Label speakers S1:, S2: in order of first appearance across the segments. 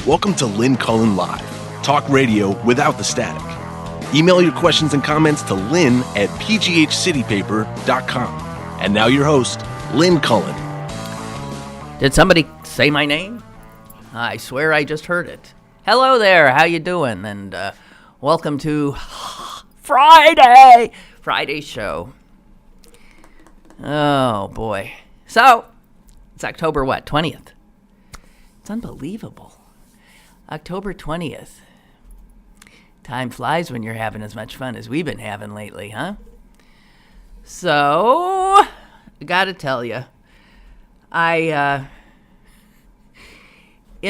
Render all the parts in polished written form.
S1: Welcome to Lynn Cullen Live, talk radio without the static. Email your questions and comments to lynn@pghcitypaper.com. And now your host, Lynn Cullen.
S2: Did somebody say my name? I swear I just heard it. Hello there, how you doing? And welcome to Friday show. Oh boy. So, it's October what, 20th? It's unbelievable. October 20th. Time flies when you're having as much fun as we've been having lately, huh? So, I gotta tell you, in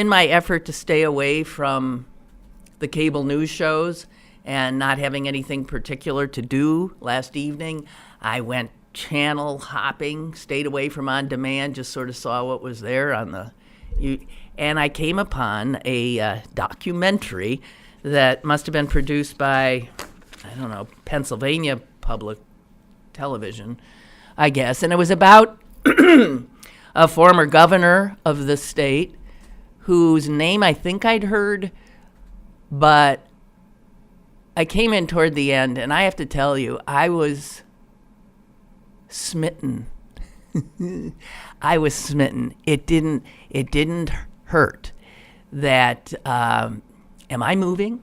S2: my effort to stay away from the cable news shows and not having anything particular to do last evening, I went channel hopping, stayed away from on demand, just sort of saw what was there on the... And I came upon a documentary that must have been produced by, I don't know, Pennsylvania Public Television, I guess. And it was about a former governor of the state whose name I think I'd heard, but I came in toward the end, and I have to tell you, I was smitten. I was smitten. It didn't hurt that, am I moving?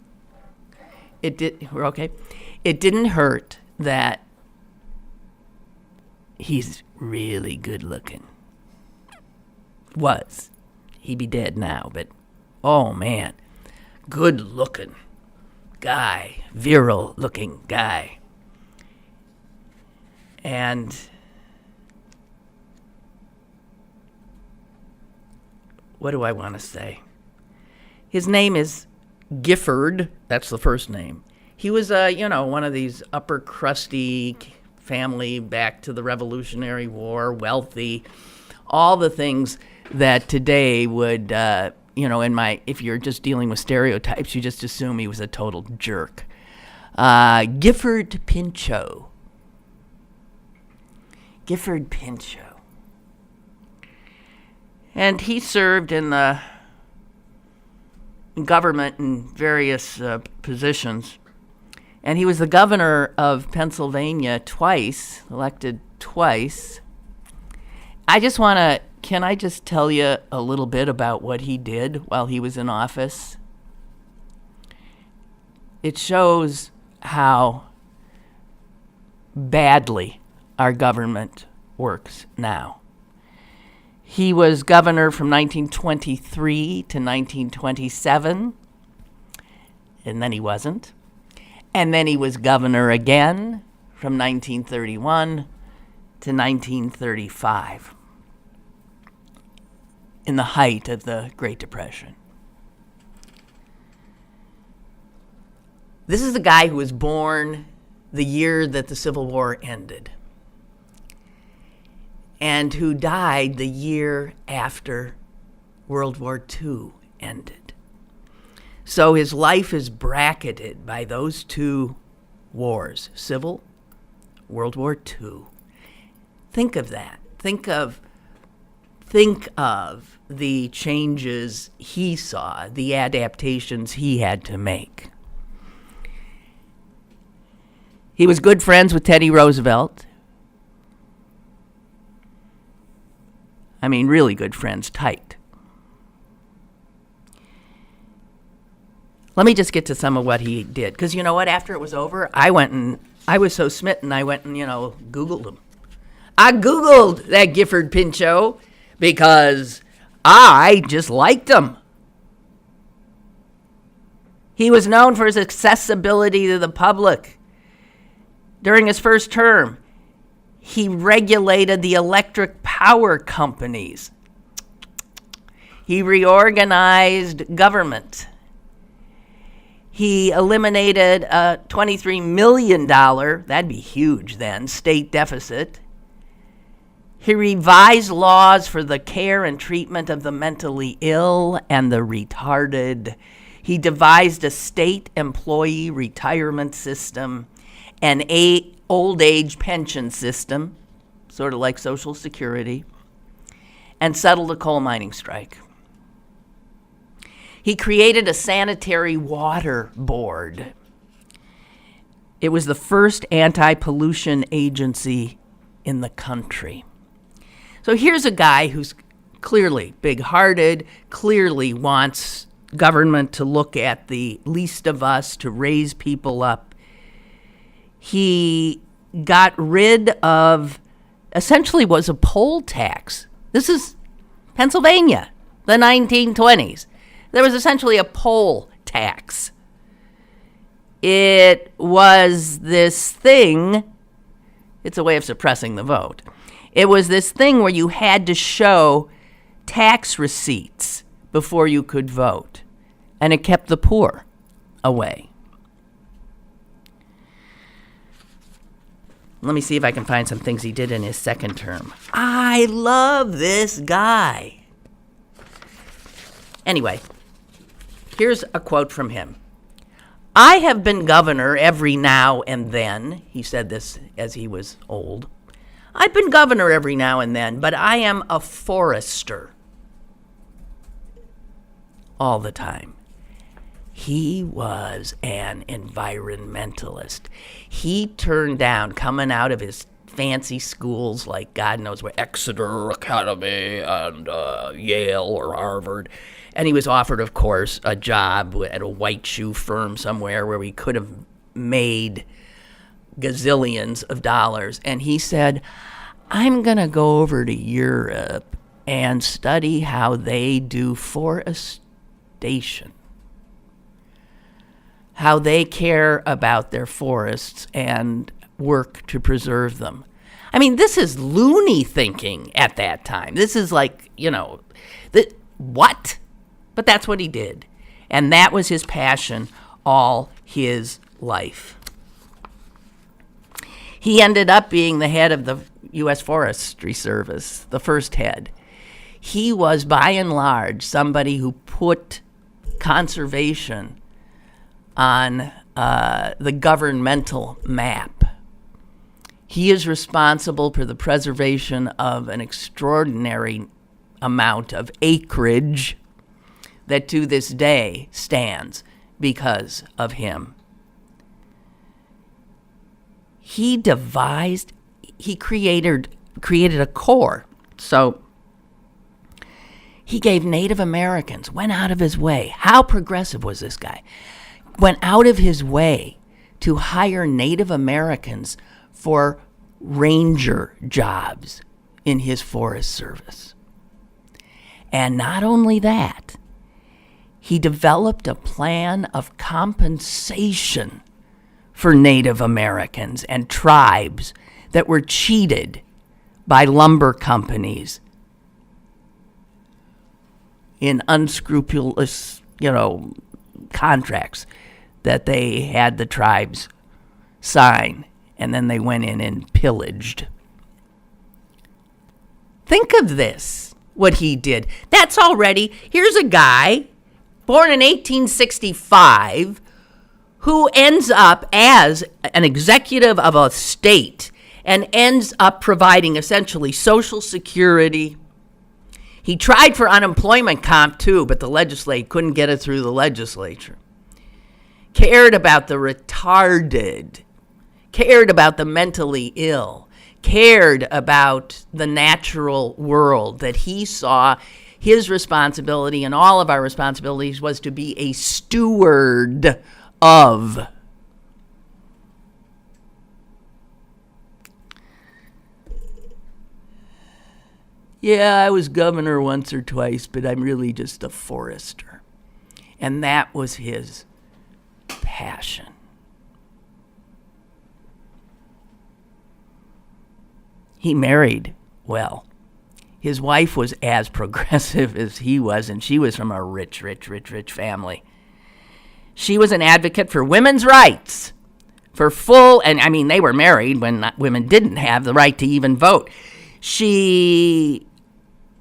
S2: We're okay. It didn't hurt that he's really good looking. Was. He'd be dead now, but oh man, good looking guy, virile looking guy. And what do I want to say? His name is Gifford. That's the first name. He was, one of these upper crusty family back to the Revolutionary War, wealthy, all the things that today would, if you're just dealing with stereotypes, you just assume he was a total jerk. Gifford Pinchot. Gifford Pinchot. And he served in the government in various positions. And he was the governor of Pennsylvania twice, elected twice. Can I just tell you a little bit about what he did while he was in office? It shows how badly our government works now. He was governor from 1923 to 1927, and then he wasn't. And then he was governor again from 1931 to 1935, in the height of the Great Depression. This is the guy who was born the year that the Civil War ended, and who died the year after World War II ended. So his life is bracketed by those two wars, Civil, World War II. Think of that. Think of the changes he saw, the adaptations he had to make. He was good friends with Teddy Roosevelt. I mean, really good friends, tight. Let me just get to some of what he did. Because you know what? After it was over, I was so smitten, I went and, Googled him. I Googled that Gifford Pinchot because I just liked him. He was known for his accessibility to the public. During his first term, he regulated the electric power companies. He reorganized government. He eliminated a $23 million, that'd be huge then, state deficit. He revised laws for the care and treatment of the mentally ill and the retarded. He devised a state employee retirement system, an old age pension system, sort of like Social Security, and settled a coal mining strike. He created a sanitary water board. It was the first anti-pollution agency in the country. So here's a guy who's clearly big-hearted, clearly wants government to look at the least of us, to raise people up. He got rid of, essentially was a poll tax. This is Pennsylvania, the 1920s. There was essentially a poll tax. It was this thing, it's a way of suppressing the vote. It was this thing where you had to show tax receipts before you could vote, and it kept the poor away. Let me see if I can find some things he did in his second term. I love this guy. Anyway, here's a quote from him. I have been governor every now and then. He said this as he was old. I've been governor every now and then, but I am a forester all the time. He was an environmentalist. He turned down, coming out of his fancy schools like God knows where, Exeter Academy and Yale or Harvard. And he was offered, of course, a job at a white shoe firm somewhere where he could have made gazillions of dollars. And he said, I'm going to go over to Europe and study how they do forestation, how they care about their forests and work to preserve them. I mean, this is loony thinking at that time. This is like, what? But that's what he did. And that was his passion all his life. He ended up being the head of the U.S. Forestry Service, the first head. He was, by and large, somebody who put conservation on the governmental map. He is responsible for the preservation of an extraordinary amount of acreage that to this day stands because of him. He created a Corps. So he gave Native Americans, went out of his way. How progressive was this guy? Went out of his way to hire Native Americans for ranger jobs in his Forest Service. And not only that, he developed a plan of compensation for Native Americans and tribes that were cheated by lumber companies in unscrupulous, contracts that they had the tribes sign, and then they went in and pillaged. Think of this, what he did. That's already, here's a guy born in 1865 who ends up as an executive of a state and ends up providing essentially Social Security. He tried for unemployment comp too, but the legislature couldn't get it through the legislature. Cared about the retarded, cared about the mentally ill, cared about the natural world that he saw his responsibility and all of our responsibilities was to be a steward of. Yeah, I was governor once or twice, but I'm really just a forester. And that was his passion. He married well. His wife was as progressive as he was, and she was from a rich family. She was an advocate for women's rights, for full, and I mean, they were married when women didn't have the right to even vote. She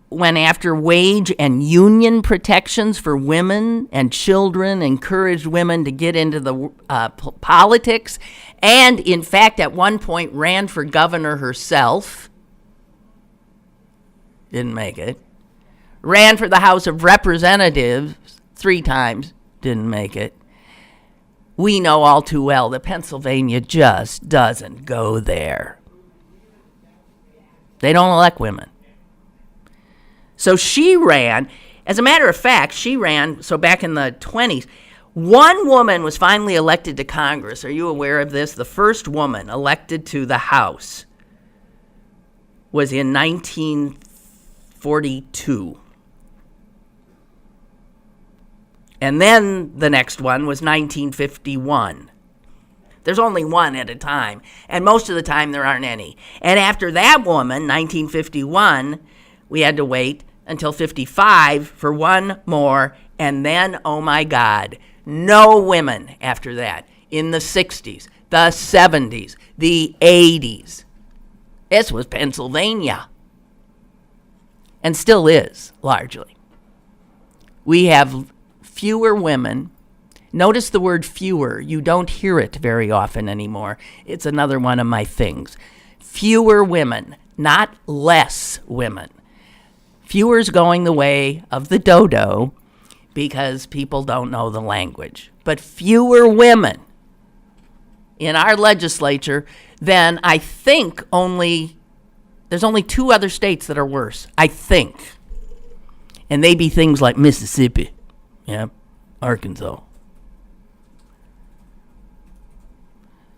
S2: went after wage and union protections for women and children, encouraged women to get into the politics, and in fact, at one point, ran for governor herself. Didn't make it. Ran for the House of Representatives 3 times, didn't make it. We know all too well that Pennsylvania just doesn't go there. They don't elect women. So she ran. As a matter of fact, she ran, so back in the 20s, one woman was finally elected to Congress. Are you aware of this? The first woman elected to the House was in 1942. And then the next one was 1951. There's only one at a time, and most of the time there aren't any. And after that woman, 1951, we had to wait until 55 for one more, and then, oh my God, no women after that. In the 60s, the 70s, the 80s. This was Pennsylvania. And still is, largely. We have fewer women. Notice the word fewer. You don't hear it very often anymore. It's another one of my things. Fewer women, not less women. Fewer's going the way of the dodo because people don't know the language. But fewer women in our legislature than I think there's only 2 other states that are worse, I think. And they be things like Mississippi. Yeah, Arkansas.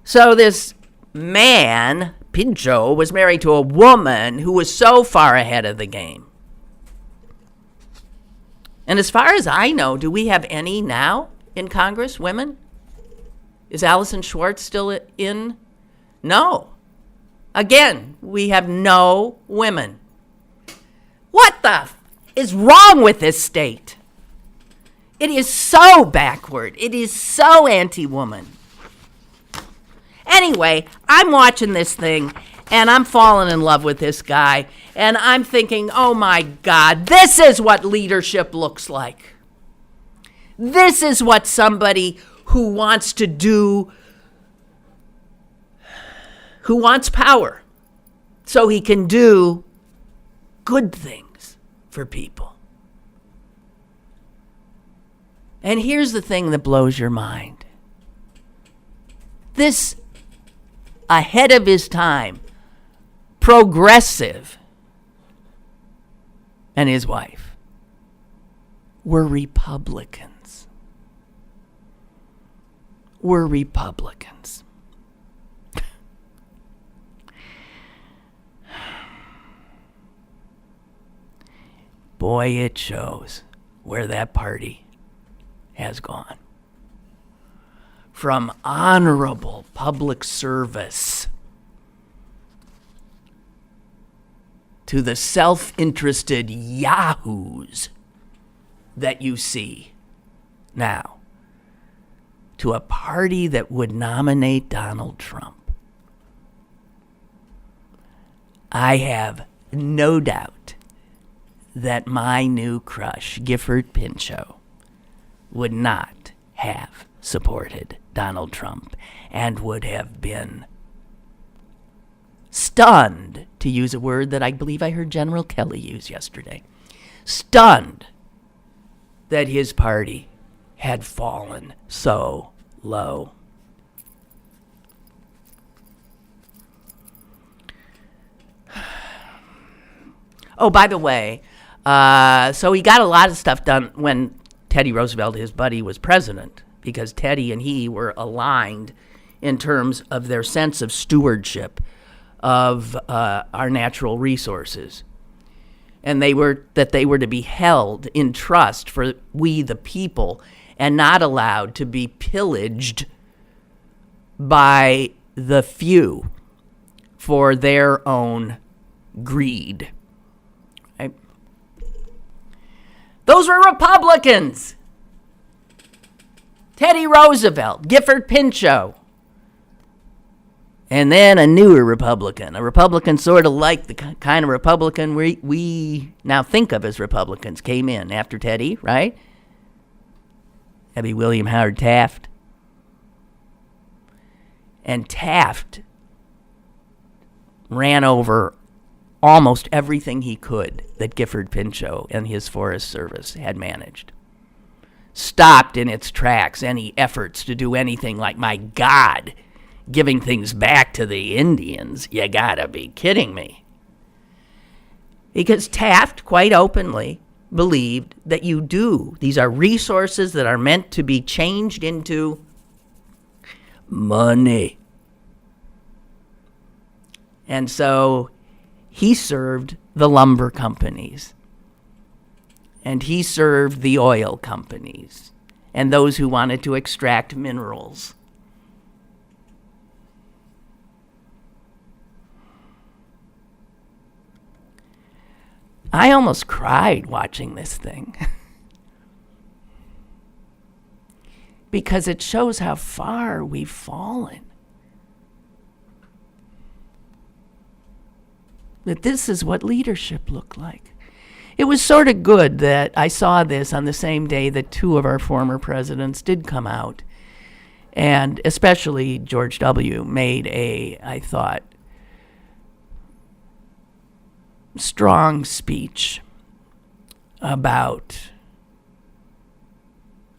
S2: So this man, Pinchot, was married to a woman who was so far ahead of the game. And as far as I know, do we have any now in Congress, women? Is Allison Schwartz still in? No. Again, we have no women. What the is wrong with this state? It is so backward. It is so anti-woman. Anyway, I'm watching this thing, and I'm falling in love with this guy, and I'm thinking, oh my God, this is what leadership looks like. This is what somebody who wants power so he can do good things for people. And here's the thing that blows your mind. This ahead of his time, progressive, and his wife were Republicans. Were Republicans. Boy, it shows where that party has gone. From honorable public service to the self-interested yahoos that you see now, to a party that would nominate Donald Trump. I have no doubt that my new crush, Gifford Pinchot, would not have supported Donald Trump and would have been stunned, to use a word that I believe I heard General Kelly use yesterday, stunned that his party had fallen so low. Oh, by the way, so he got a lot of stuff done when Teddy Roosevelt, his buddy, was president, because Teddy and he were aligned in terms of their sense of stewardship of our natural resources. And they were to be held in trust for we the people and not allowed to be pillaged by the few for their own greed. Right? Those were Republicans. Teddy Roosevelt, Gifford Pinchot, and then a newer Republican, a Republican sort of like the kind of Republican we now think of as Republicans, came in after Teddy, right? That'd be William Howard Taft. And Taft ran over almost everything he could that Gifford Pinchot and his Forest Service had managed. stopped in its tracks any efforts to do anything like, my God, giving things back to the Indians. You gotta be kidding me. Because Taft quite openly believed that you do. These are resources that are meant to be changed into money. And so he served the lumber companies. And he served the oil companies and those who wanted to extract minerals. I almost cried watching this thing because it shows how far we've fallen. That this is what leadership looked like. It was sort of good that I saw this on the same day that two of our former presidents did come out. And especially George W. made a, I thought, strong speech about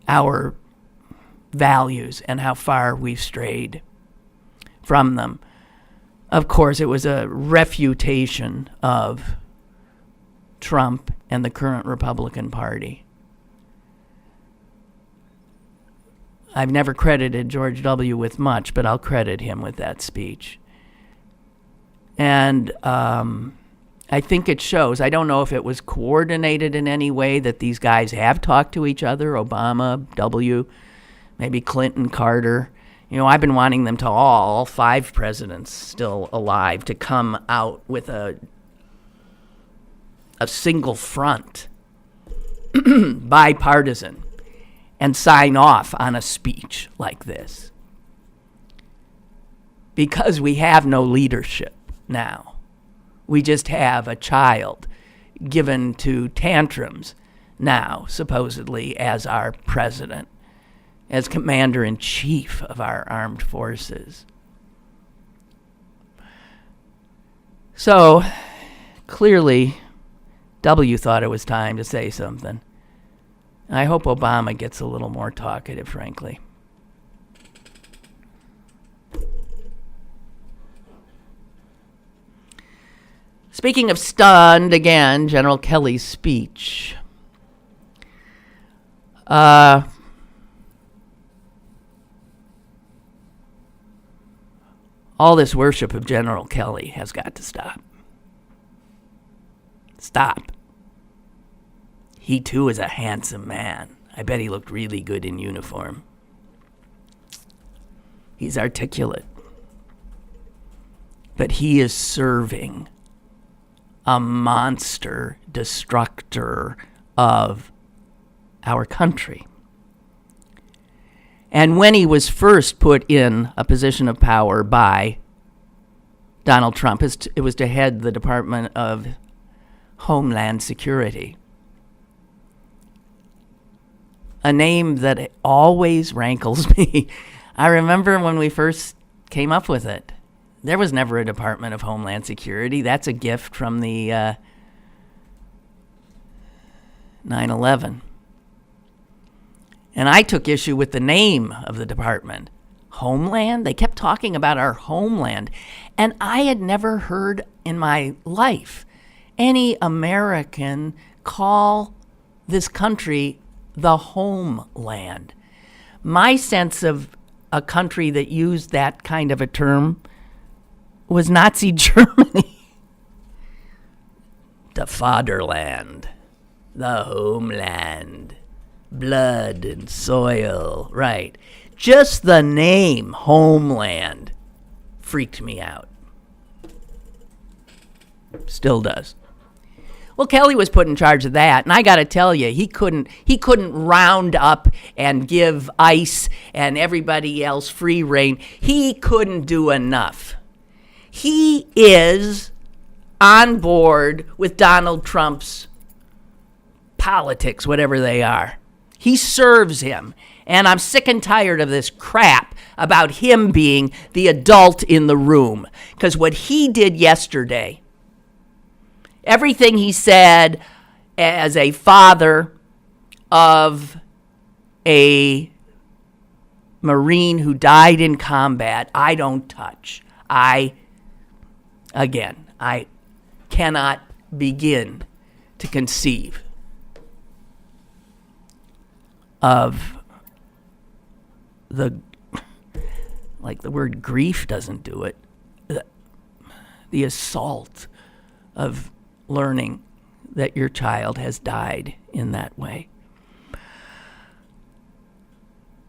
S2: our values and how far we've strayed from them. Of course, it was a refutation of Trump and the current Republican Party. I've never credited George W. with much, but I'll credit him with that speech. And I think it shows. I don't know if it was coordinated in any way that these guys have talked to each other, Obama, W., maybe Clinton, Carter. You know, I've been wanting them to all 5 presidents still alive, to come out with a single front, bipartisan, and sign off on a speech like this. Because we have no leadership now. We just have a child given to tantrums now, supposedly, as our president, as commander-in-chief of our armed forces. So, clearly, W thought it was time to say something. I hope Obama gets a little more talkative, frankly. Speaking of stunned, again, General Kelly's speech. All this worship of General Kelly has got to stop. Stop. He, too, is a handsome man. I bet he looked really good in uniform. He's articulate. But he is serving a monster destructor of our country. And when he was first put in a position of power by Donald Trump, it was to head the Department of Homeland Security. A name that always rankles me. I remember when we first came up with it. There was never a Department of Homeland Security. That's a gift from the 9/11. And I took issue with the name of the department. Homeland? They kept talking about our homeland. And I had never heard in my life any American call this country the homeland. My sense of a country that used that kind of a term was Nazi Germany. The fatherland, the homeland, blood and soil, right. Just the name homeland freaked me out. Still does. Well, Kelly was put in charge of that, and I got to tell you, he couldn't round up and give ICE and everybody else free rein. He couldn't do enough. He is on board with Donald Trump's politics, whatever they are. He serves him, and I'm sick and tired of this crap about him being the adult in the room, because what he did yesterday, everything he said as a father of a Marine who died in combat, I don't touch. I cannot begin to conceive of the word grief doesn't do it. The assault of learning that your child has died in that way.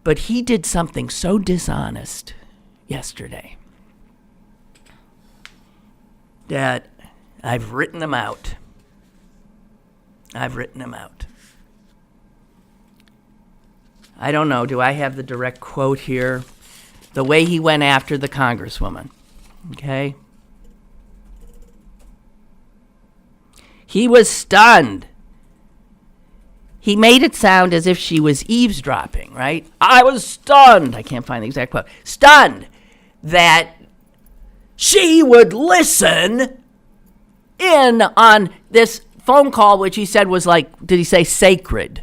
S2: But he did something so dishonest yesterday that I've written him out. I don't know, do I have the direct quote here? The way he went after the Congresswoman, okay? He was stunned. He made it sound as if she was eavesdropping, right? I was stunned. I can't find the exact quote. Stunned that she would listen in on this phone call, which he said was like, did he say sacred?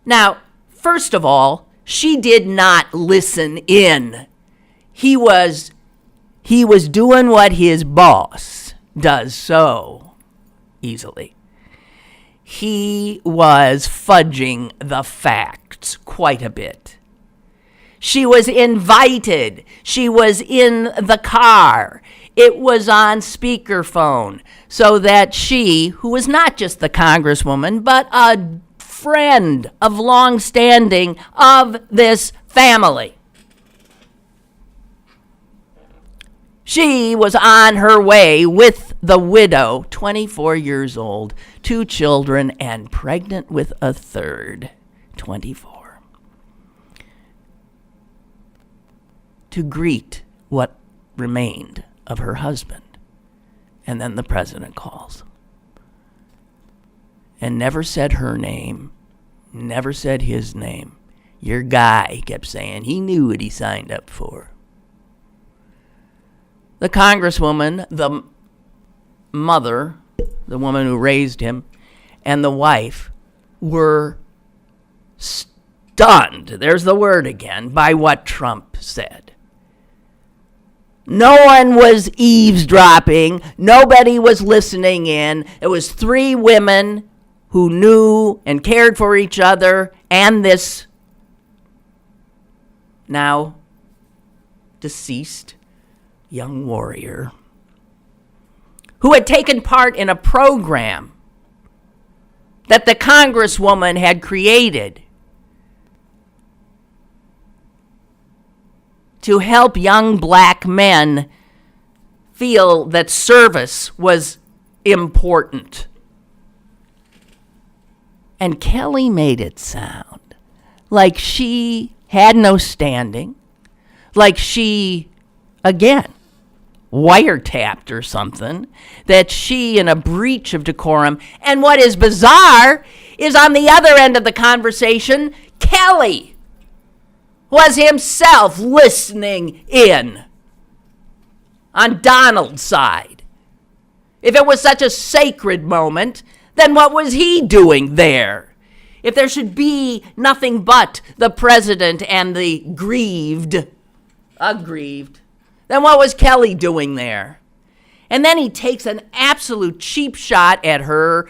S2: Now, first of all, she did not listen in. He was doing what his boss does so easily. He was fudging the facts quite a bit. She was invited. She was in the car. It was on speakerphone so that she, who was not just the Congresswoman, but a friend of long standing of this family, she was on her way with the widow, 24 years old, 2 children, and pregnant with a third, 24, to greet what remained of her husband. And then the president calls. And never said her name, never said his name. Your guy, he kept saying. He knew what he signed up for. The Congresswoman, the mother, the woman who raised him, and the wife were stunned, there's the word again, by what Trump said. No one was eavesdropping. Nobody was listening in. It was 3 women who knew and cared for each other and this now deceased young warrior who had taken part in a program that the Congresswoman had created to help young black men feel that service was important. And Kelly made it sound like she had no standing, like she, again, wiretapped or something, that she, in a breach of decorum. And what is bizarre is on the other end of the conversation, Kelly was himself listening in on Donald's side. If it was such a sacred moment, then what was he doing there? If there should be nothing but the president and the aggrieved, then what was Kelly doing there? And then he takes an absolute cheap shot at her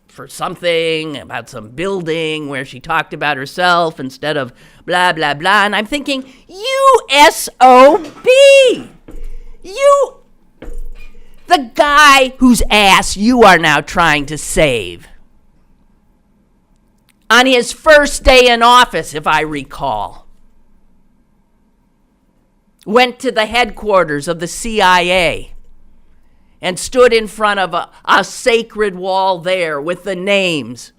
S2: for something about some building where she talked about herself instead of blah, blah, blah. And I'm thinking, you SOB! You, the guy whose ass you are now trying to save. On his first day in office, if I recall, went to the headquarters of the CIA and stood in front of a sacred wall there with the names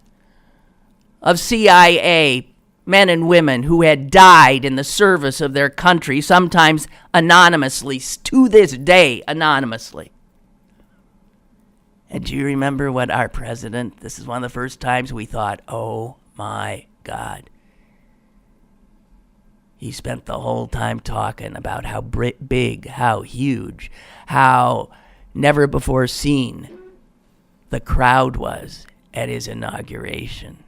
S2: of CIA men and women who had died in the service of their country, sometimes anonymously, to this day anonymously. And do you remember what our president, this is one of the first times we thought, oh my God. He spent the whole time talking about how big, how huge, how never before seen the crowd was at his inauguration.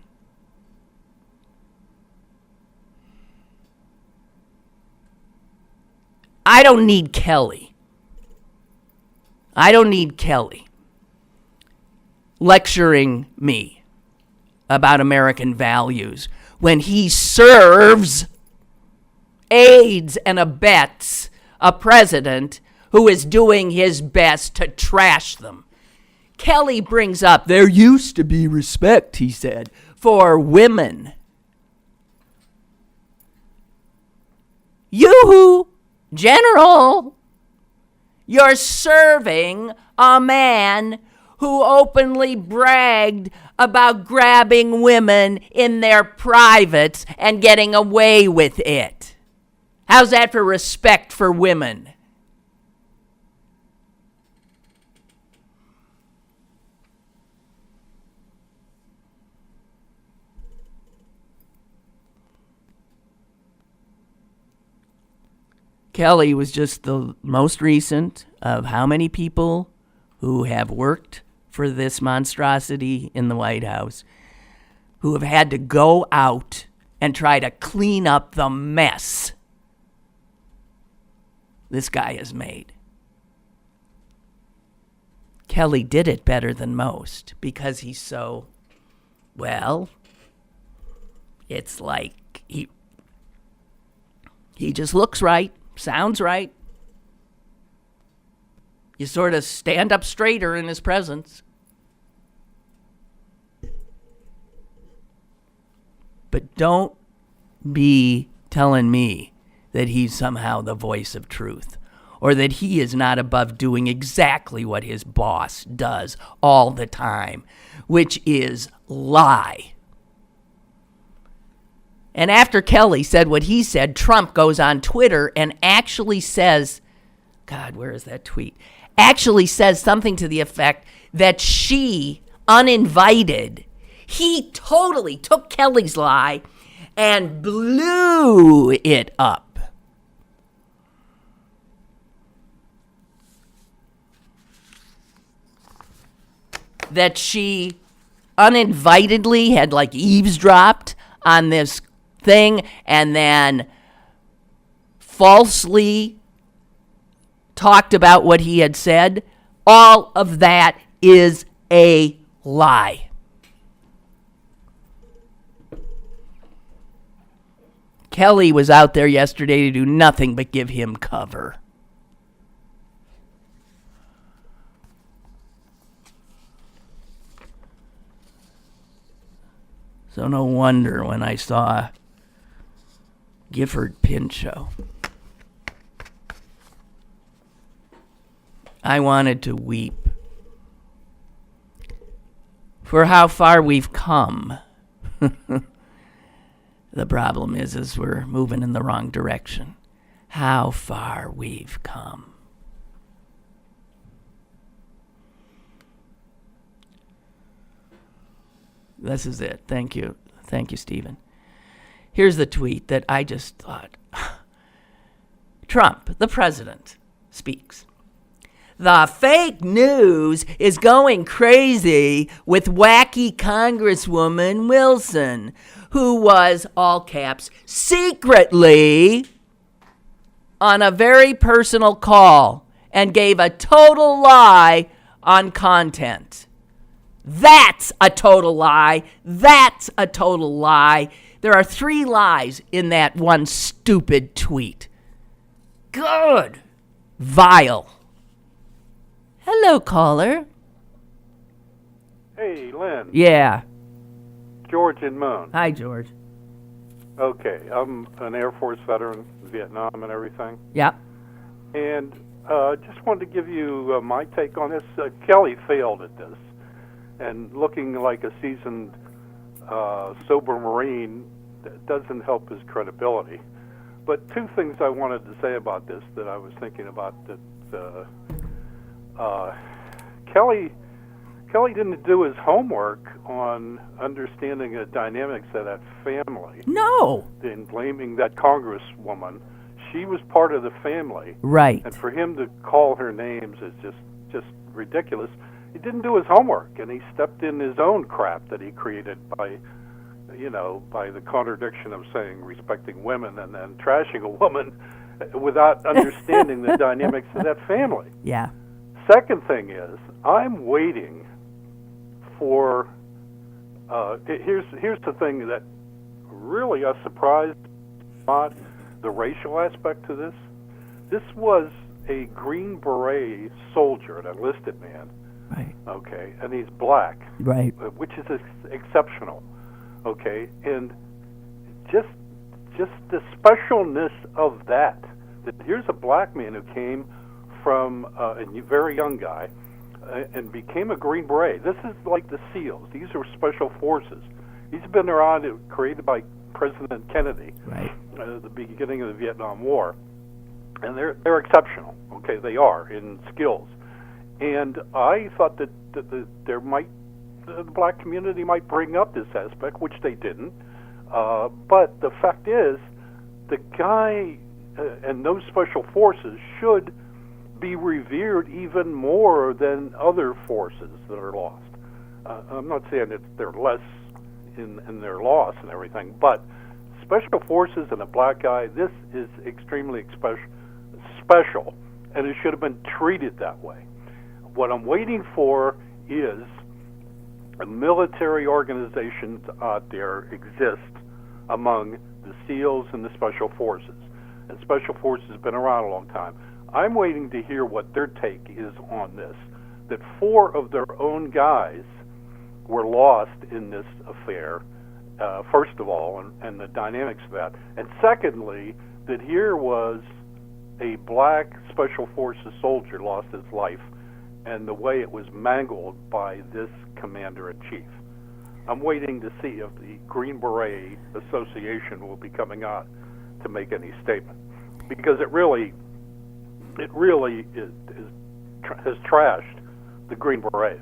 S2: I don't need Kelly. I don't need Kelly lecturing me about American values when he serves, aids, and abets a president who is doing his best to trash them. Kelly brings up, there used to be respect, he said, for women. You, General, you're serving a man who openly bragged about grabbing women in their privates and getting away with it. How's that for respect for women? Kelly was just the most recent of how many people who have worked for this monstrosity in the White House, who have had to go out and try to clean up the mess this guy has made. Kelly did it better than most because he's so, well, it's like he just looks right. Sounds right. You sort of stand up straighter in his presence. But don't be telling me that he's somehow the voice of truth, or that he is not above doing exactly what his boss does all the time, which is lie. And after Kelly said what he said, Trump goes on Twitter and actually says, God, where is that tweet? Actually says something to the effect that she, uninvited, he totally took Kelly's lie and blew it up. That she uninvitedly had like eavesdropped on this thing and then falsely talked about what he had said. All of that is a lie. Kelly was out there yesterday to do nothing but give him cover. So no wonder when I saw Gifford Pinchot, I wanted to weep for how far we've come. The problem is we're moving in the wrong direction. How far we've come. This is it. Thank you. Thank you, Stephen. Here's the tweet that I just thought. Trump, the president, speaks. The fake news is going crazy with wacky Congresswoman Wilson, who was, all caps, secretly on a very personal call and gave a total lie on content. That's a total lie. That's a total lie. There are 3 lies in that one stupid tweet. Good. Vile. Hello, caller.
S3: Hey, Lynn.
S2: Yeah.
S3: George and Moon.
S2: Hi, George.
S3: Okay, I'm an Air Force veteran, Vietnam and everything.
S2: Yeah.
S3: And just wanted to give you my take on this. Kelly failed at this. And looking like a seasoned, sober Marine doesn't help his credibility. But 2 things I wanted to say about this that I was thinking about. That Kelly didn't do his homework on understanding the dynamics of that family.
S2: No.
S3: In blaming that congresswoman. She was part of the family.
S2: Right.
S3: And for him to call her names is just ridiculous. He didn't do his homework, and he stepped in his own crap that he created by the contradiction of saying respecting women and then trashing a woman. without understanding the dynamics of that family.
S2: Yeah.
S3: Second thing is, I'm waiting for. Here's the thing that really us surprised about the racial aspect to this. This was a Green Beret soldier, an enlisted man.
S2: Right.
S3: Okay, and he's black.
S2: Right.
S3: Which is exceptional. Okay, and just the specialness of that. That here's a black man who came from a very young guy and became a Green Beret. This is like the SEALs. These are special forces. These have been around, created by President Kennedy,
S2: Right.
S3: At the beginning of the Vietnam War, and they're exceptional. Okay, they are in skills, and I thought that the black community might bring up this aspect, which they didn't. But the fact is, the guy and those special forces should be revered even more than other forces that are lost. I'm not saying that they're less in their loss and everything, but special forces and a black guy, this is extremely special, and it should have been treated that way. What I'm waiting for is a military organizations out there exist among the SEALs and the Special Forces. And Special Forces have been around a long time. I'm waiting to hear what their take is on this, that 4 of their own guys were lost in this affair, first of all, and the dynamics of that. And secondly, that here was a black Special Forces soldier lost his life, and the way it was mangled by this commander-in-chief. I'm waiting to see if the Green Beret Association will be coming out to make any statement, because it really has trashed the Green Berets.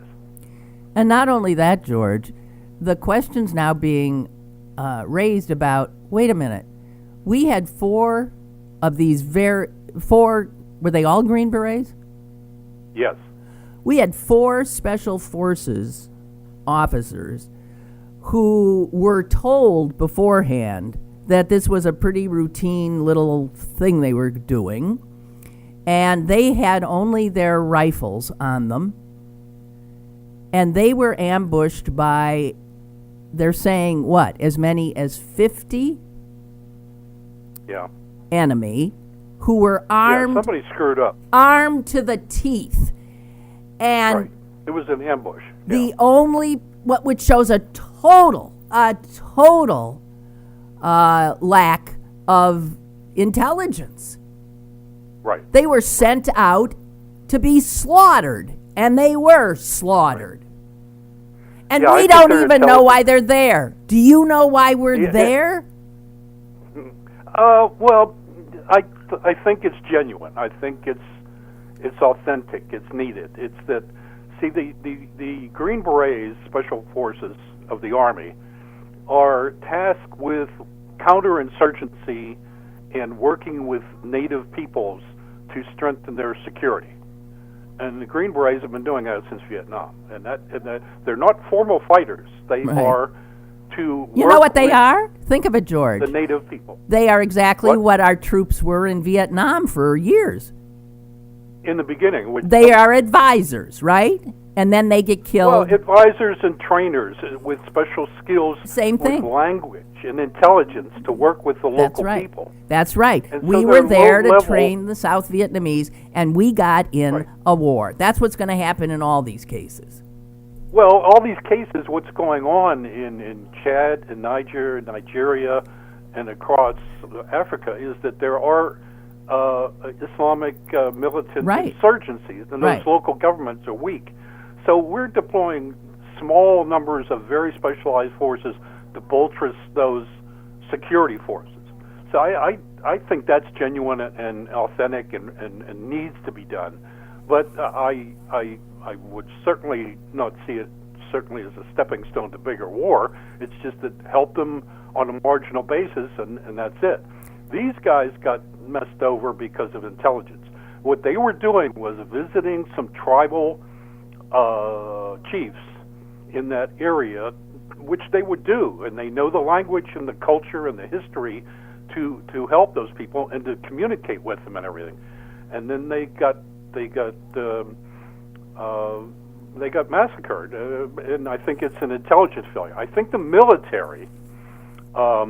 S2: And not only that, George, the question's now being raised about, wait a minute, we had 4 of these were they all Green Berets?
S3: Yes.
S2: We had 4 Special Forces officers who were told beforehand that this was a pretty routine little thing they were doing, and they had only their rifles on them, and they were ambushed by, they're saying, what, as many as 50 enemy who were armed.
S3: Yeah, somebody screwed up.
S2: Armed to the teeth. And
S3: right. It was an ambush.
S2: The only, which shows a total lack of intelligence.
S3: Right.
S2: They were sent out to be slaughtered, and they were slaughtered. And we don't even know why they're there. Do you know why we're there?
S3: Well, I think it's genuine. I think it's authentic. It's needed. It's that. See, the Green Berets, Special Forces of the Army, are tasked with counterinsurgency and working with native peoples to strengthen their security. And the Green Berets have been doing that since Vietnam. And that they're not formal fighters. They are to
S2: You know what they are? Think of it, George.
S3: The native people.
S2: They are exactly what our troops were in Vietnam for years.
S3: In the beginning.
S2: They are advisors, right? And then they get killed.
S3: Well, advisors and trainers with special skills.
S2: Same thing.
S3: With language and intelligence to work with the local people.
S2: That's right.
S3: And
S2: we
S3: so
S2: were there to
S3: low-level
S2: train the South Vietnamese, and we got in a war. That's what's going to happen in all these cases.
S3: Well, all these cases, what's going on in Chad and Nigeria, and across Africa is that there are Islamic militant insurgencies, and those local governments are weak. So we're deploying small numbers of very specialized forces to buttress those security forces. So I think that's genuine and authentic and needs to be done. But I would certainly not see it certainly as a stepping stone to bigger war. It's just that help them on a marginal basis, and that's it. These guys got messed over because of intelligence. What they were doing was visiting some tribal chiefs in that area, which they would do, and they know the language and the culture and the history, to help those people and to communicate with them and everything. And then they got massacred, and I think it's an intelligence failure. I think the military has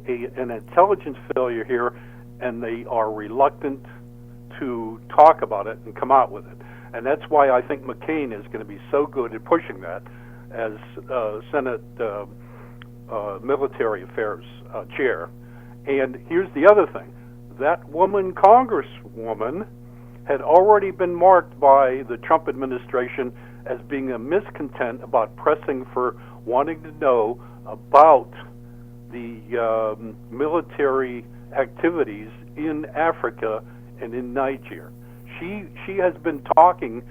S3: an intelligence failure here, and they are reluctant to talk about it and come out with it. And that's why I think McCain is going to be so good at pushing that as Senate Military Affairs chair. And here's the other thing. That woman, Congresswoman, had already been marked by the Trump administration as being a miscontent about pressing for wanting to know about the military activities in Africa and in Niger. She has been talking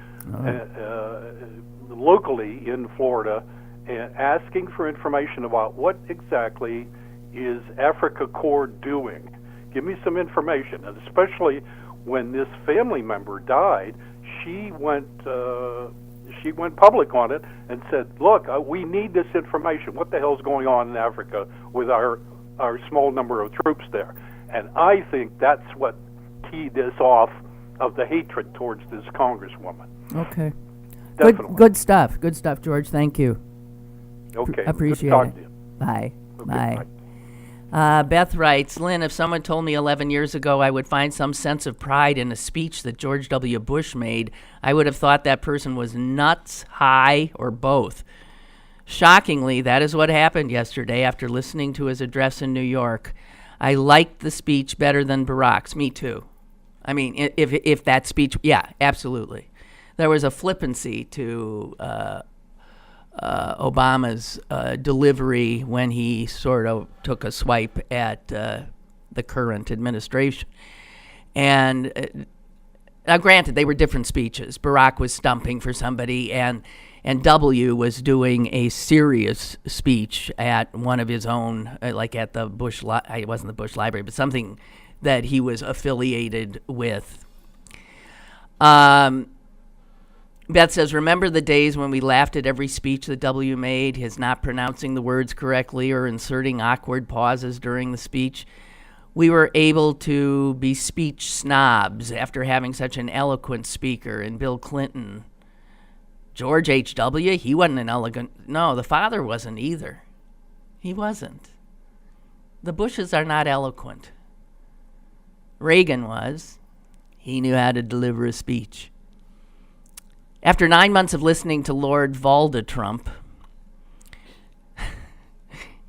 S3: locally in Florida and asking for information about what exactly is Africa Corps doing. Give me some information, and especially when this family member died, she went public on it and said, "Look, we need this information. What the hell's going on in Africa with our small number of troops there?" And I think that's what teed this off of the hatred towards this Congresswoman.
S2: Okay.
S3: Definitely.
S2: Good stuff. Good stuff, George. Thank you.
S3: Okay.
S2: Appreciate
S3: Good to talk
S2: it.
S3: to you.
S2: Bye.
S3: Okay,
S2: Bye.
S3: bye.
S2: Beth writes, Lynn, if someone told me 11 years ago I would find some sense of pride in a speech that George W. Bush made, I would have thought that person was nuts, high, or both. Shockingly, that is what happened yesterday after listening to his address in New York. I liked the speech better than Barack's. Me too. I mean, if that speech, yeah, absolutely. There was a flippancy to Obama's delivery when he sort of took a swipe at the current administration. And now, granted, they were different speeches. Barack was stumping for somebody, and W was doing a serious speech at one of his own, like at the Bush, it wasn't the Bush Library, but something that he was affiliated with. Beth says, remember the days when we laughed at every speech that W made, his not pronouncing the words correctly or inserting awkward pauses during the speech? We were able to be speech snobs after having such an eloquent speaker in Bill Clinton. George H.W., he wasn't an elegant. No, the father wasn't either. He wasn't. The Bushes are not eloquent. Reagan was. He knew how to deliver a speech. After 9 months of listening to Lord Valda Trump,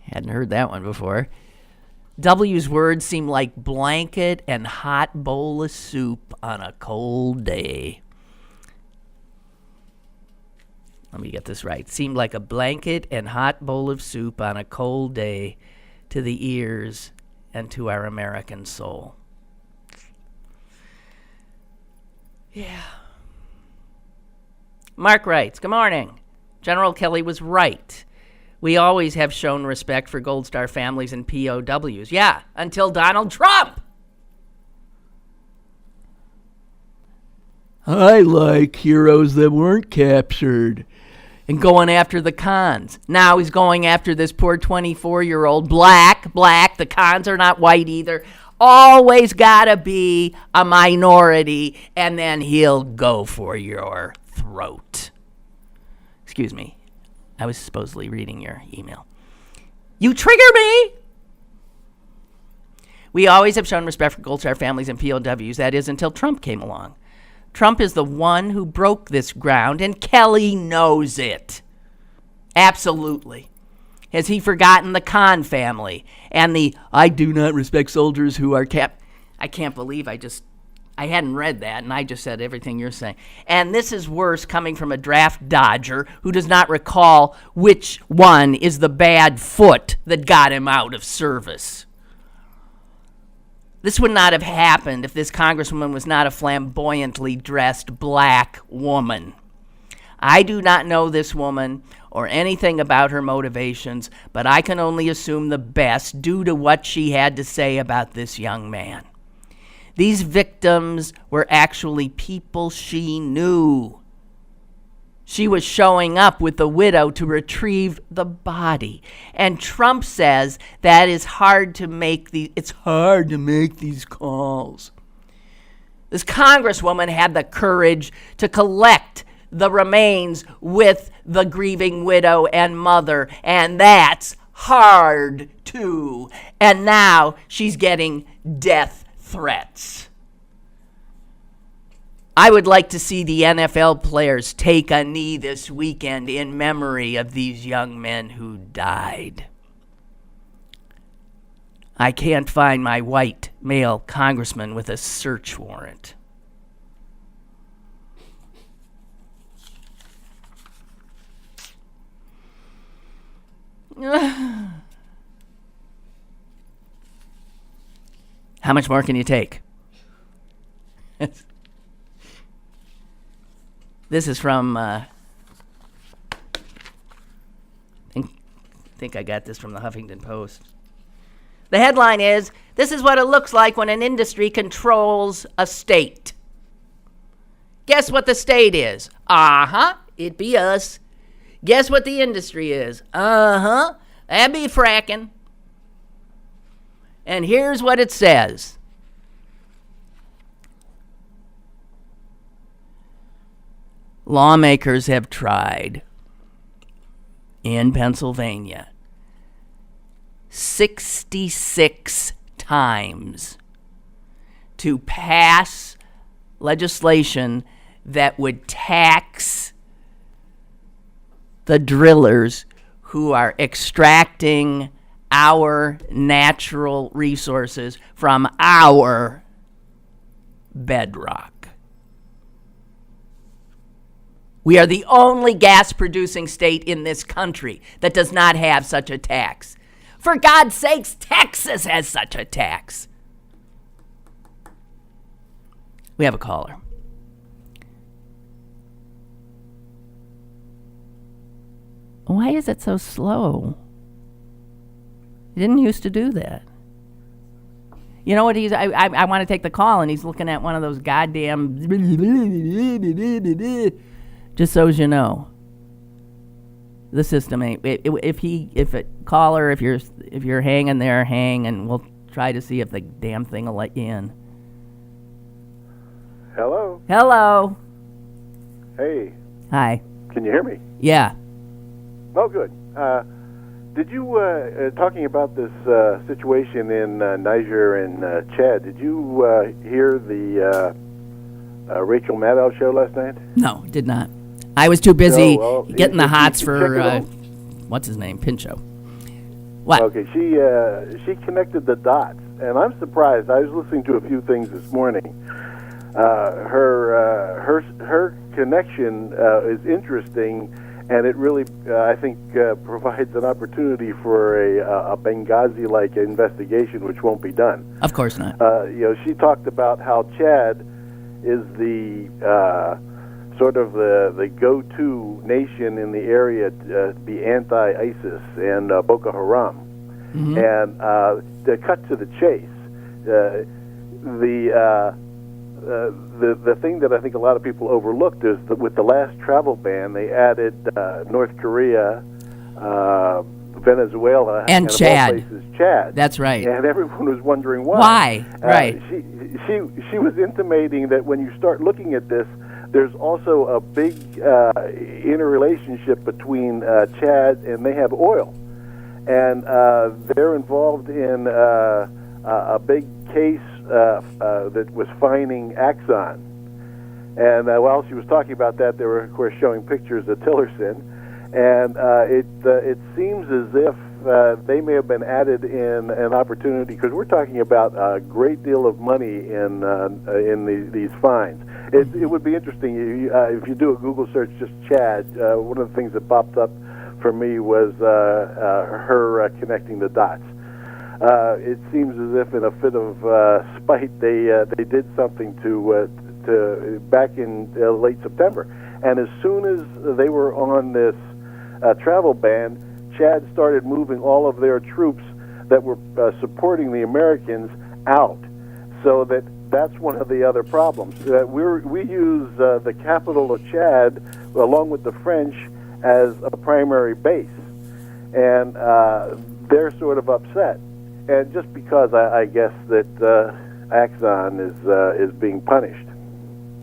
S2: hadn't heard that one before, W's words seem like blanket and hot bowl of soup on a cold day. Let me get this right. Seemed like a blanket and hot bowl of soup on a cold day to the ears and to our American soul. Yeah. Mark writes, good morning. General Kelly was right. We always have shown respect for Gold Star families and POWs. Yeah, until Donald Trump. I like heroes that weren't captured. And going after the cons. Now he's going after this poor 24-year-old black. The cons are not white either. Always gotta be a minority, and then he'll go for your throat. Excuse me. I was supposedly reading your email. You trigger me! We always have shown respect for Gold Star families and POWs. That is, until Trump came along. Trump is the one who broke this ground, and Kelly knows it. Absolutely. Has he forgotten the Khan family and the I do not respect soldiers who are kept? I can't believe I hadn't read that, and I just said everything you're saying. And this is worse coming from a draft dodger who does not recall which one is the bad foot that got him out of service. This would not have happened if this congresswoman was not a flamboyantly dressed black woman. I do not know this woman or anything about her motivations, but I can only assume the best due to what she had to say about this young man. These victims were actually people she knew. She was showing up with the widow to retrieve the body. And Trump says that is hard to make it's hard to make these calls. This congresswoman had the courage to collect the remains with the grieving widow and mother, and that's hard too. And now she's getting death threats. I would like to see the NFL players take a knee this weekend in memory of these young men who died. I can't find my white male congressman with a search warrant. How much more can you take? This is from, I think I got this from the Huffington Post. The headline is, "This is what it looks like when an industry controls a state." Guess what the state is? It'd be us. Guess what the industry is? That'd be fracking. And here's what it says. Lawmakers have tried in Pennsylvania 66 times to pass legislation that would tax the drillers who are extracting our natural resources from our bedrock. We are the only gas-producing state in this country that does not have such a tax. For God's sakes, Texas has such a tax. We have a caller. Why is it so slow? He didn't used to do that. You know what I want to take the call, and he's looking at one of those goddamn... Just so as you know, the system ain't. Caller, if you're hanging there, hang, and we'll try to see if the damn thing will let you in.
S4: Hello.
S2: Hello.
S4: Hey.
S2: Hi.
S4: Can you hear me?
S2: Yeah.
S4: Oh, good. Did you talking about this situation in Niger and Chad? Did you hear the Rachel Maddow show last night?
S2: No, did not. I was too busy getting the hots for what's his name, Pinchot. What?
S4: Okay, she connected the dots, and I'm surprised. I was listening to a few things this morning. Her connection is interesting, and it really I think provides an opportunity for a Benghazi-like investigation, which won't be done.
S2: Of course not.
S4: She talked about how Chad is the sort of the go-to nation in the area to be anti-ISIS and Boko Haram. Mm-hmm. And to cut to the chase, the thing that I think a lot of people overlooked is that with the last travel ban, they added North Korea, Venezuela,
S2: and Chad.
S4: Of all places, Chad.
S2: That's right.
S4: And everyone was wondering why.
S2: Why? Right.
S4: She was intimating that when you start looking at this, there's also a big interrelationship between Chad, and they have oil, and they're involved in a big case that was fining Axon. And while she was talking about that, they were of course showing pictures of Tillerson, and it seems as if they may have been added in an opportunity, because we're talking about a great deal of money in these fines. It would be interesting if you do a Google search, just Chad. One of the things that popped up for me was her connecting the dots. It seems as if, in a fit of spite, they did something to back in late September, and as soon as they were on this travel ban, Chad started moving all of their troops that were supporting the Americans out, so that that's one of the other problems. We use the capital of Chad, along with the French, as a primary base, and they're sort of upset. And just because I guess that Axon is being punished.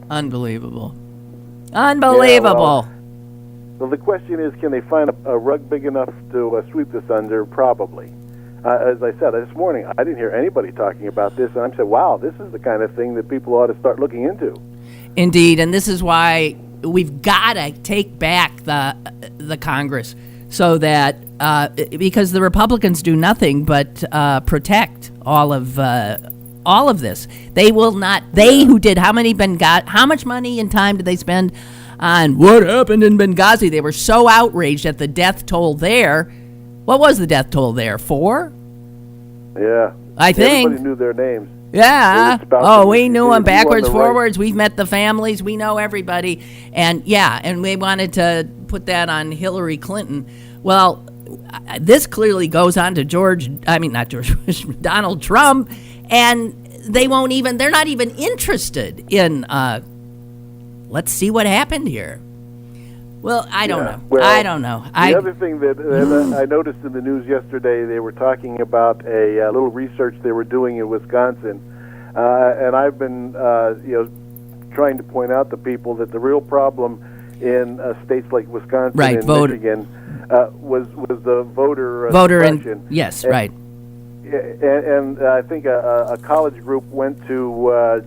S2: Unbelievable. Unbelievable.
S4: Yeah, well, the question is, can they find a rug big enough to sweep this under? Probably. As I said this morning, I didn't hear anybody talking about this, and I said, wow, this is the kind of thing that people ought to start looking into.
S2: Indeed, and this is why we've got to take back the Congress, so that because the Republicans do nothing but protect all of this. They will not. They who did how much money and time did they spend on what happened in Benghazi? They were so outraged at the death toll there. What was the death toll there? 4?
S4: Yeah.
S2: I think.
S4: Everybody knew their names.
S2: Yeah. Oh, we knew them backwards, forwards.
S4: Right.
S2: We've met the families. We know everybody. And and we wanted to put that on Hillary Clinton. Well, this clearly goes on to Donald Trump, and they're not even interested in, let's see what happened here. Well, I don't know.
S4: Well,
S2: I don't know.
S4: The other thing that I noticed in the news yesterday, they were talking about a little research they were doing in Wisconsin, and I've been, trying to point out to people that the real problem in states like Wisconsin and Michigan was the voter suppression.
S2: Yes, right.
S4: And I think a college group went to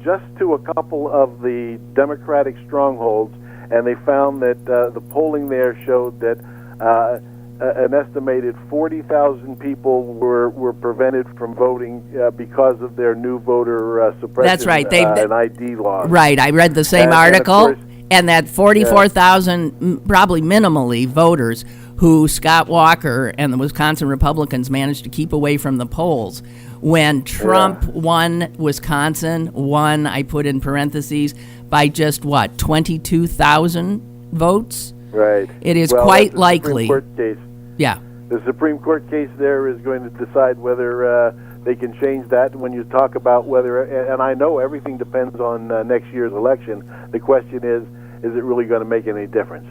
S4: just to a couple of the Democratic strongholds, and they found that the polling there showed that an estimated 40,000 people were prevented from voting because of their new voter suppression.
S2: That's right.
S4: And ID laws.
S2: Right. I read the same article, and that 44,000, probably minimally, voters who Scott Walker and the Wisconsin Republicans managed to keep away from the polls. When Trump won Wisconsin, I put in parentheses, by just 22,000 votes?
S4: Right.
S2: It is quite likely.
S4: Supreme Court case.
S2: Yeah.
S4: The Supreme Court case there is going to decide whether they can change that. When you talk about whether, and I know everything depends on next year's election, the question is it really going to make any difference?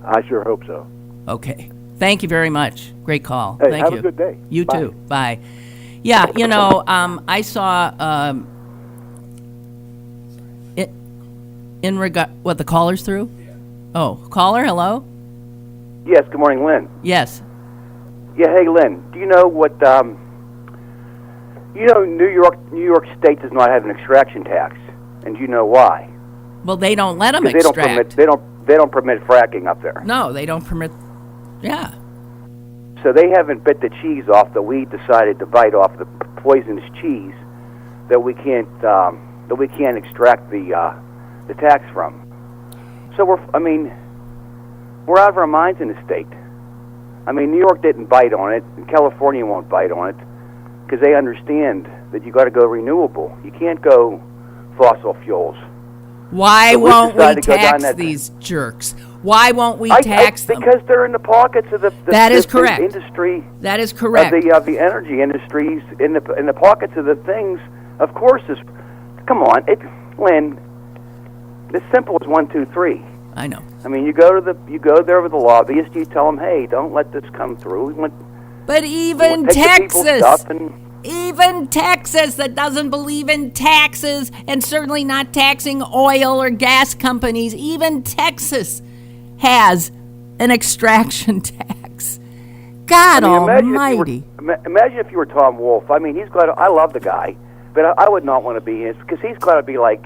S4: I sure hope so.
S2: Okay. Thank you very much. Great call.
S4: Hey,
S2: Thank
S4: have
S2: you.
S4: a good day.
S2: You
S4: Bye.
S2: too. Bye. Yeah, I saw in regard what the caller's through. Oh, caller, hello.
S5: Yes. Good morning, Lynn.
S2: Yes.
S5: Yeah. Hey, Lynn. Do you know what? New York State does not have an extraction tax, and do you know why?
S2: Well, they don't let them extract.
S5: They don't permit fracking up there.
S2: No, they don't permit. Yeah.
S5: So they haven't bit the cheese off that we decided to bite off, the poisonous cheese that we can't extract the tax from. So we're out of our minds in the state. I mean, New York didn't bite on it, and California won't bite on it because they understand that you got to go renewable. You can't go fossil fuels.
S2: Why won't we tax these jerks? Why won't we tax them?
S5: Because they're in the pockets of the
S2: that is correct.
S5: Industry.
S2: That is correct.
S5: Of the energy industries in the pockets of the things. Of course, come on, Lynn. It's simple as 1, 2, 3.
S2: I know.
S5: I mean, you go there with the lobbyist. You tell them, hey, don't let this come through.
S2: But even Texas that doesn't believe in taxes, and certainly not taxing oil or gas companies, even Texas has an extraction tax. God almighty.
S5: Imagine if you were Tom Wolfe. I mean, I love the guy, but I would not want to be his, because he's got to be like,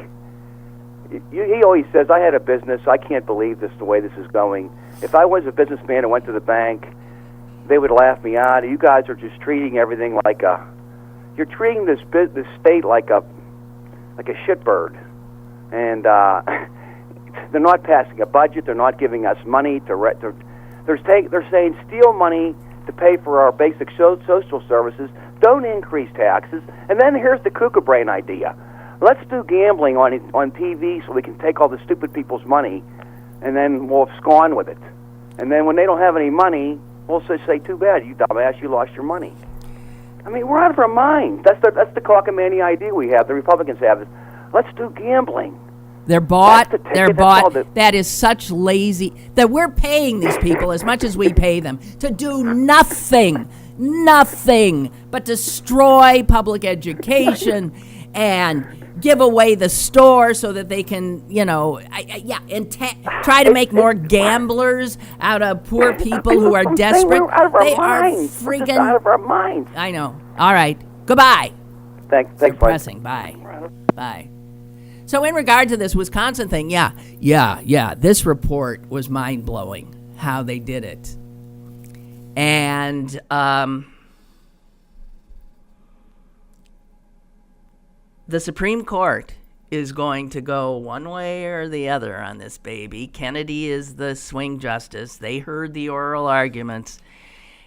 S5: he always says, I had a business, I can't believe the way this is going. If I was a businessman and went to the bank, they would laugh me out. You guys are just treating everything like you're treating this state like a shitbird, and they're not passing a budget. They're not giving us money they're saying steal money to pay for our basic social services. Don't increase taxes. And then here's the cuckoo brain idea: let's do gambling on TV so we can take all the stupid people's money, and then we'll abscond with it. And then when they don't have any money, we'll say, too bad, you dumbass, you lost your money. I mean, we're out of our minds. That's the cockamamie idea we have. The Republicans have is, let's do gambling.
S2: They're bought.
S5: That's the ticket.
S2: They're
S5: That's
S2: bought.
S5: all the-
S2: That is such lazy that we're paying these people as much as we pay them to do nothing but destroy public education and give away the store so that they can, try to make more gamblers out of poor people who are desperate.
S5: We're out of our
S2: They
S5: minds.
S2: are
S5: We're just
S2: freaking.
S5: out of our minds.
S2: I know. All right. Goodbye.
S5: Thanks,
S2: Depressing. Bye. Bye. So in regard to this Wisconsin thing, this report was mind-blowing, how they did it. And the Supreme Court is going to go one way or the other on this baby. Kennedy is the swing justice. They heard the oral arguments.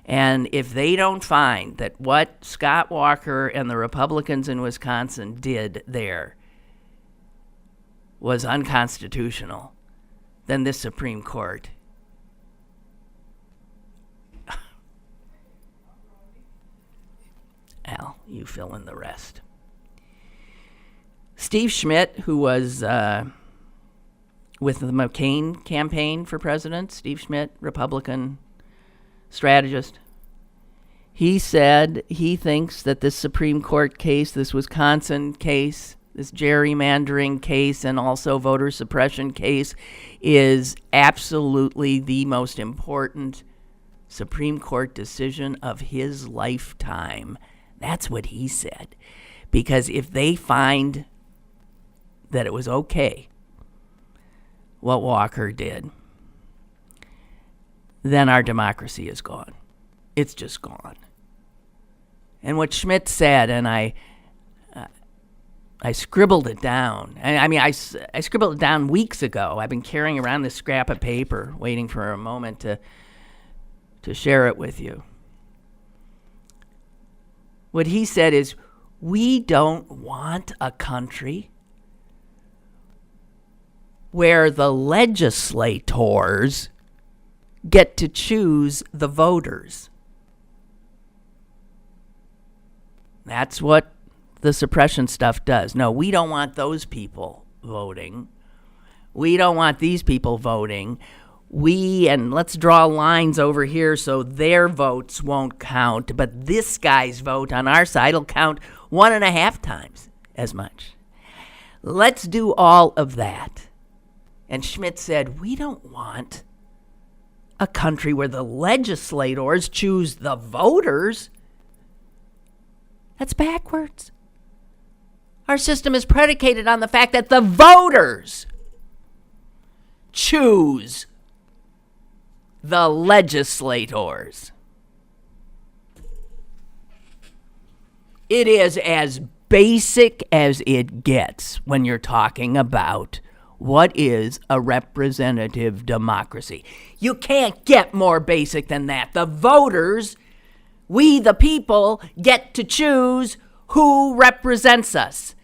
S2: And if they don't find that what Scott Walker and the Republicans in Wisconsin did there was unconstitutional, then this Supreme Court Al, you fill in the rest. Steve Schmidt, who was with the McCain campaign for president, Steve Schmidt, Republican strategist, he said he thinks that this Supreme Court case, this Wisconsin case, this gerrymandering case, and also voter suppression case is absolutely the most important Supreme Court decision of his lifetime. That's what he said. Because if they find that it was okay, what Walker did, then our democracy is gone. It's just gone. And what Schmidt said, and I scribbled it down. I scribbled it down weeks ago. I've been carrying around this scrap of paper, waiting for a moment to share it with you. What he said is, we don't want a country where the legislators get to choose the voters. That's what the suppression stuff does. No, we don't want those people voting. We don't want these people voting. And let's draw lines over here so their votes won't count, but this guy's vote on our side will count 1.5 times as much. Let's do all of that. And Schmidt said, we don't want a country where the legislators choose the voters. That's backwards. Our system is predicated on the fact that the voters choose the legislators. It is as basic as it gets when you're talking about what is a representative democracy. You can't get more basic than that. The voters, we the people, get to choose who represents us.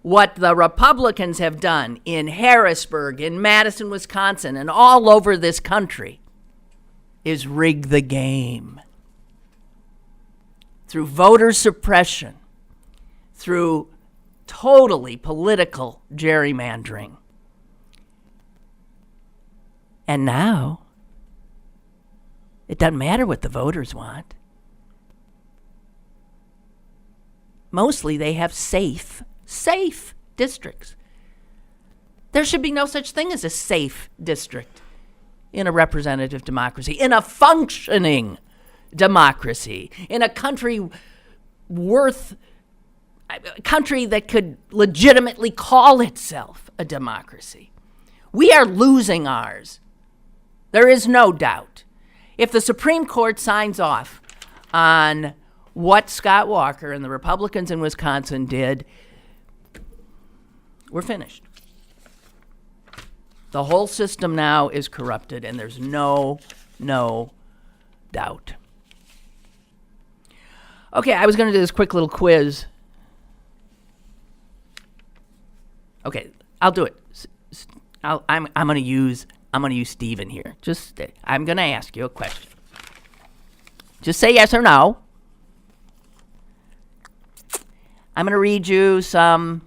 S2: What the Republicans have done in Harrisburg, in Madison, Wisconsin, and all over this country is rig the game. Through voter suppression, through totally political gerrymandering. And now, it doesn't matter what the voters want. Mostly they have safe districts. There should be no such thing as a safe district in a representative democracy, in a functioning democracy, in a country that could legitimately call itself a democracy. We are losing ours. There is no doubt. If the Supreme Court signs off on what Scott Walker and the Republicans in Wisconsin did, we're finished. The whole system now is corrupted, and there's no doubt. Okay, I was going to do this quick little quiz. Okay, I'll do it. I'm going to use Steven here. I'm going to ask you a question. Just say yes or no. I'm going to read you some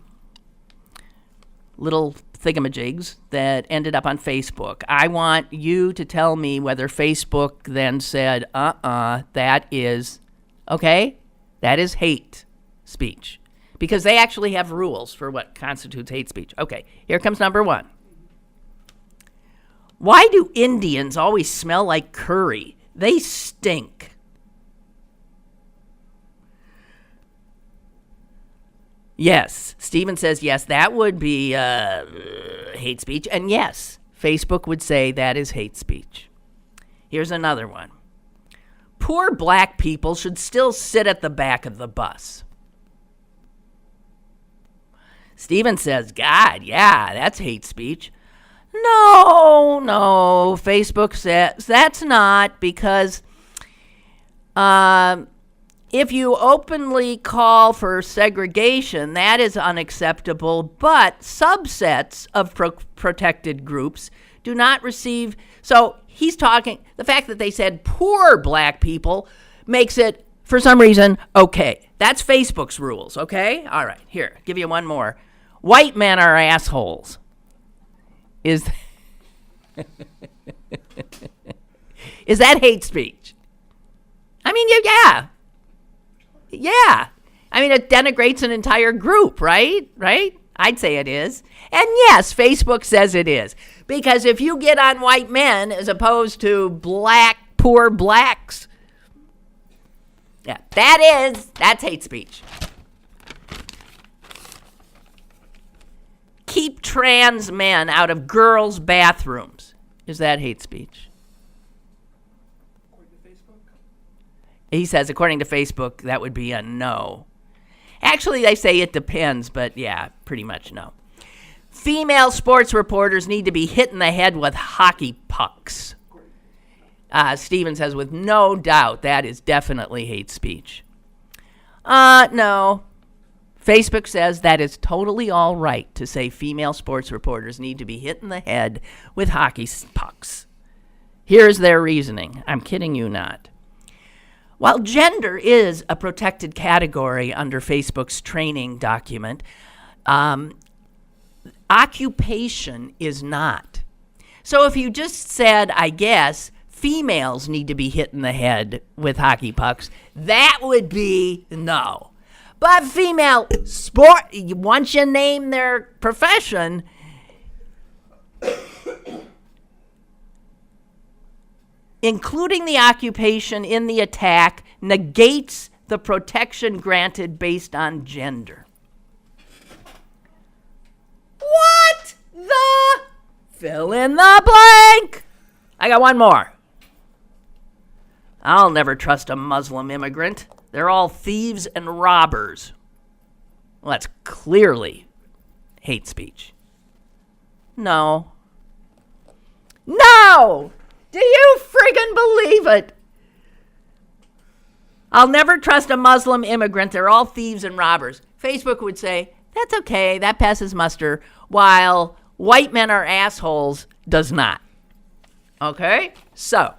S2: little thingamajigs that ended up on Facebook. I want you to tell me whether Facebook then said, that is, okay, that is hate speech. Because they actually have rules for what constitutes hate speech. Okay, here comes number one. Why do Indians always smell like curry? They stink. Yes, Stephen says yes, that would be hate speech. And yes, Facebook would say that is hate speech. Here's another one. Poor black people should still sit at the back of the bus. Stephen says, God, yeah, that's hate speech. No, Facebook says that's not, because if you openly call for segregation, that is unacceptable, but subsets of protected groups do not receive. So he's talking, the fact that they said poor black people makes it, for some reason, okay. That's Facebook's rules, okay? All right, here, give you one more. White men are assholes. Is that hate speech? I mean, yeah. Yeah. I mean, it denigrates an entire group, right? Right? I'd say it is. And yes, Facebook says it is. Because if you get on white men as opposed to poor blacks, yeah, that's hate speech. Keep trans men out of girls' bathrooms. Is that hate speech? He says, according to Facebook, that would be a no. Actually, they say it depends, but yeah, pretty much no. Female sports reporters need to be hit in the head with hockey pucks. Steven says, with no doubt, that is definitely hate speech. No. Facebook says that is totally all right to say female sports reporters need to be hit in the head with hockey pucks. Here's their reasoning. I'm kidding you not. While gender is a protected category under Facebook's training document, occupation is not. So if you just said, I guess, females need to be hit in the head with hockey pucks, that would be no. But female sport, once you name their profession, including the occupation in the attack, negates the protection granted based on gender. What the? Fill in the blank. I got one more. I'll never trust a Muslim immigrant. They're all thieves and robbers. Well, that's clearly hate speech. No. No! Do you friggin' believe it? I'll never trust a Muslim immigrant. They're all thieves and robbers. Facebook would say, that's okay, that passes muster, while white men are assholes does not. Okay? So,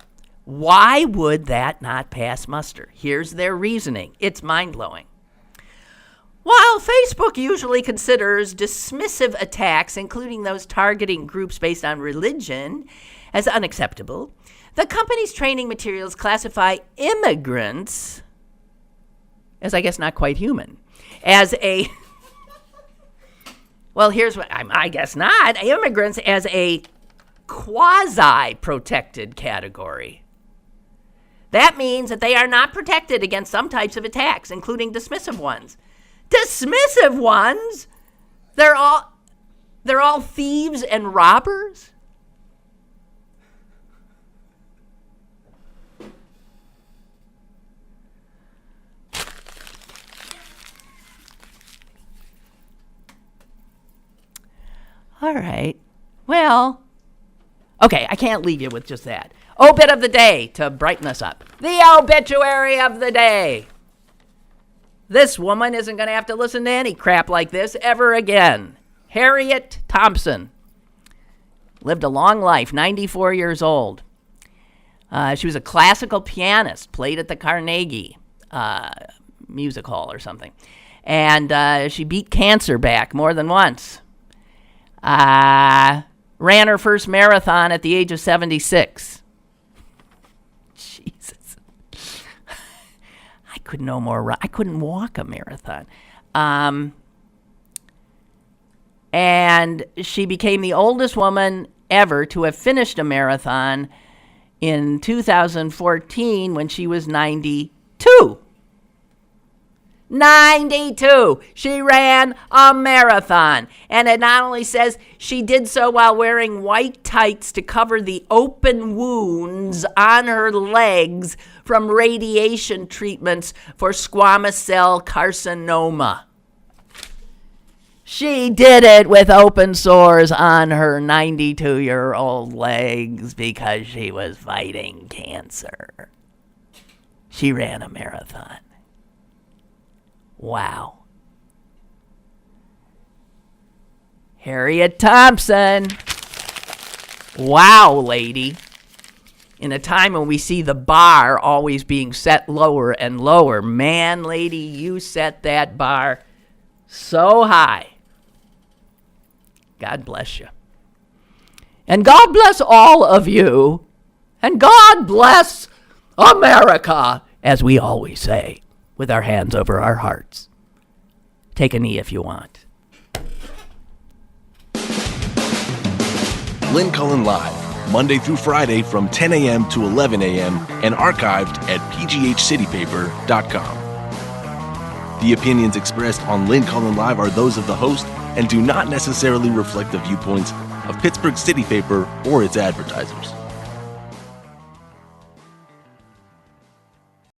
S2: why would that not pass muster? Here's their reasoning. It's mind-blowing. While Facebook usually considers dismissive attacks, including those targeting groups based on religion, as unacceptable, the company's training materials classify immigrants as, I guess, not quite human, as a, well, here's what, I guess not, immigrants as a quasi-protected category. That means that they are not protected against some types of attacks, including dismissive ones. Dismissive ones? They're all thieves and robbers? All right. Well, okay, I can't leave you with just that. Obit of the day to brighten us up. The obituary of the day. This woman isn't going to have to listen to any crap like this ever again. Harriet Thompson lived a long life, 94 years old. She was a classical pianist, played at the Carnegie Music Hall or something. And she beat cancer back more than once. Ran her first marathon at the age of 76. Jesus. I couldn't walk a marathon. And she became the oldest woman ever to have finished a marathon in 2014 when she was 92. 92. She ran a marathon. And it not only says she did so while wearing white tights to cover the open wounds on her legs from radiation treatments for squamous cell carcinoma. She did it with open sores on her 92-year-old legs because she was fighting cancer. She ran a marathon. Wow. Harriet Thompson. Wow, lady. In a time when we see the bar always being set lower and lower, man, lady, you set that bar so high. God bless you. And God bless all of you. And God bless America, as we always say, with our hands over our hearts. Take a knee if you want.
S1: Lynn Cullen Live, Monday through Friday from 10 a.m. to 11 a.m. and archived at pghcitypaper.com. The opinions expressed on Lynn Cullen Live are those of the host and do not necessarily reflect the viewpoints of Pittsburgh City Paper or its advertisers.